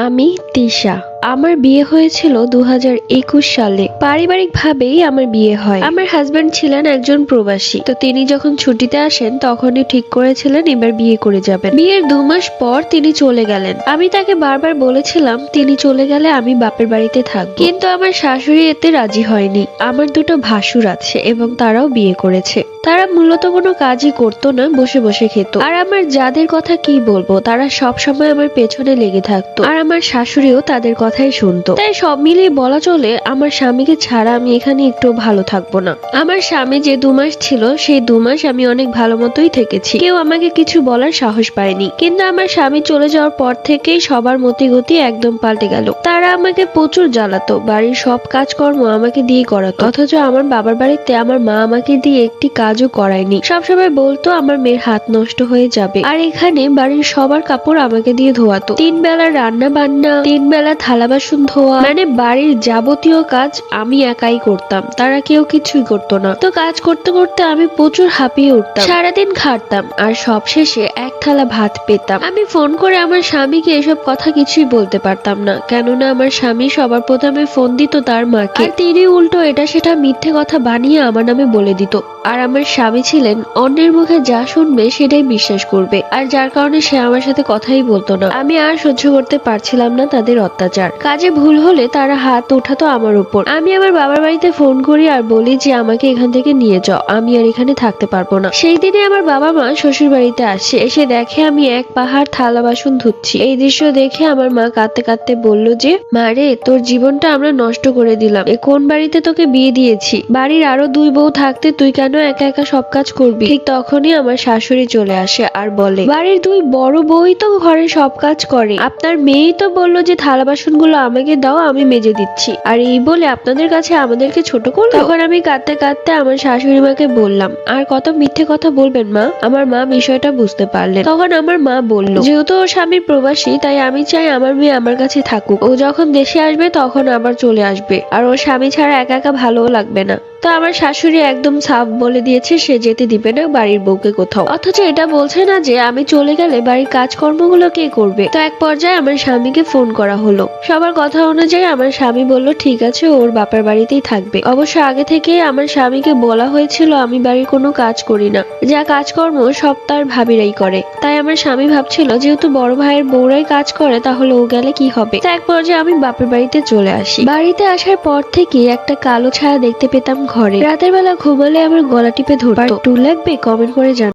আমি তিশা। আমার বিয়ে হয়েছিল 2021 সালে। পারিবারিকভাবেই আমার বিয়ে হয়। আমার হাজবেন্ড ছিলেন একজন প্রবাসী, তো তিনি যখন ছুটিতে আসেন তখনই ঠিক করেছিলেন এবার বিয়ে করে যাবেন। বিয়ের 2 মাস পর তিনি চলে গেলেন। আমি তাকে বারবার বলেছিলাম তিনি চলে গেলে আমি বাপের বাড়িতে থাকবো, কিন্তু আমার শাশুড়ি এতে রাজি হয়নি। আমার দুটো ভাসুর আছে এবং তারাও বিয়ে করেছে। তারা মূলত কোনো কাজই করতো না, বসে বসে খেত। আর আমার যাদের কথা কি বলবো, তারা সব সময় আমার পেছনে লেগে থাকতো, আর আমার শাশুড়িও তাদের কথাই শুনতো। তাই সব মিলিয়ে বলা চলে আমার স্বামীকে ছাড়া আমি এখানে একটু ভালো থাকবো না। আমার স্বামী যে 2 মাস ছিল, সেই 2 মাস আমি অনেক ভালো মতোই থেকেছি। কেউ আমাকে কিছু বলার সাহস পায়নি। কিন্তু আমার স্বামী চলে যাওয়ার পর থেকেই সবার মতিগতি একদম পাল্টে গেল। তারা আমাকে প্রচুর জ্বালাতো, বাড়ির সব কাজকর্ম আমাকে দিয়ে করাতো। অথচ আমার বাবার বাড়িতে আমার মা আমাকে দিয়ে একটি কাজও করায়নি। সবসময় বলতো আমার মেয়ের হাত নষ্ট হয়ে যাবে। আর এখানে বাড়ির সবার কাপড় আমাকে দিয়ে ধোয়াতো। 3 বেলা রান্না বান্না, 3 বেলা থালা বাসন ধোয়া, মানে বাড়ির যাবতীয় কাজ আমি একাই করতাম, তারা কেউ কিছুই করতো না। তো কাজ করতে করতে আমি প্রচুর হাঁপিয়ে উঠতাম, সারাদিন খাটতাম, আর সব শেষে এক থালা ভাত পেতাম। আমি ফোন করে আমার স্বামীকে এসব কথা কিছুই বলতে পারতাম না, কেননা আমার স্বামী সবার প্রথমে ফোন দিত তার মাকে, আর তিনি উল্টো এটা সেটা মিথ্যে কথা বানিয়ে আমার নামে বলে দিত। আর আমার স্বামী ছিলেন অন্যের মুখে যা শুনবে সেটাই বিশ্বাস করবে, আর যার কারণে সে আমার সাথে কথাই বলতো না। আমি আর সহ্য করতে পারছিলাম না তাদের অত্যাচার। কাজে ভুল হলে তারা হাত ওঠাতো আমার উপর। আমি আমার বাবার বাড়িতে ফোন করি আর বলি যে আমাকে এখান থেকে নিয়ে যাও, আমি আর এখানে থাকতে পারবো না। সেই দিনে আমার বাবা মা শ্বশুর বাড়িতে আসে, এসে দেখে আমি এক পাহাড় থালা বাসন ধুচ্ছি। এই দৃশ্য দেখে আমার মা কাঁদতে কাঁদতে বলল যে, মা রে, তোর জীবনটা আমরা নষ্ট করে দিলাম। এ কোন বাড়িতে তোকে বিয়ে দিয়েছি? বাড়ির আরো 2 বউ থাকতে তুই কেন একা একা সব কাজ করবি? ঠিক তখনই আমার শাশুড়ি চলে আসে আর বলে, বাড়ির 2 বড় বউই তো ঘরে সব কাজ করে, আপনার মেয়েই তো বললো যে থালা বাসন গুলো আমাকে দাও, আমি মেজে দিচ্ছি, আর এই বলে আপনাদের কাছে আমাদেরকে ছোট করলো। তখন আমি কাঁদতে কাঁদতে আমার শাশুড়ি মাকে বললাম, আর কত মিথ্যে কথা বলবেন মা? আমার মা বিষয়টা বুঝতে পারলেন। তখন আমার মা বলল, যেহেতু ওর স্বামী প্রবাসী, তাই আমি চাই আমার মেয়ে আমার কাছে থাকুক। ও যখন দেশে আসবে তখন আবার চলে আসবে, আর ওর স্বামী ছাড়া একা একা ভালোও লাগবে না। তো আমার শাশুড়ি একদম সাফ বলে দিয়েছে সে যেতে দিবে না বাড়ির বউকে কোথাও। অথচ এটা বলছে না যে আমি চলে গেলে বাড়ির কাজকর্মগুলো কে করবে। তো এক পর্যায়ে আমার স্বামীকে ফোন করা হলো। সবার কথা অনুযায়ী আমার স্বামী বলল ঠিক আছে, ওর বাপের বাড়িতেই থাকবে। অবশ্য আগে থেকেই আমার স্বামীকে বলা হয়েছিল আমি বাড়ির কোনো কাজ করি না, যা কাজকর্ম সব তার ভাবিরাই করে। তাই আমার স্বামী ভাবছিল যেহেতু বড় ভাইয়ের বউরাই কাজ করে, তাহলে ও গেলে কি হবে। তো এক পর্যায়ে আমি বাপের বাড়িতে চলে আসি। বাড়িতে আসার পর থেকে একটা কালো ছায়া দেখতে পেতাম ঘরে। রাতের বেলা ঘুমালে আমার গলা টিপে ধরতো। পার্ট 2 লাগবে? কমেন্ট করে জানান।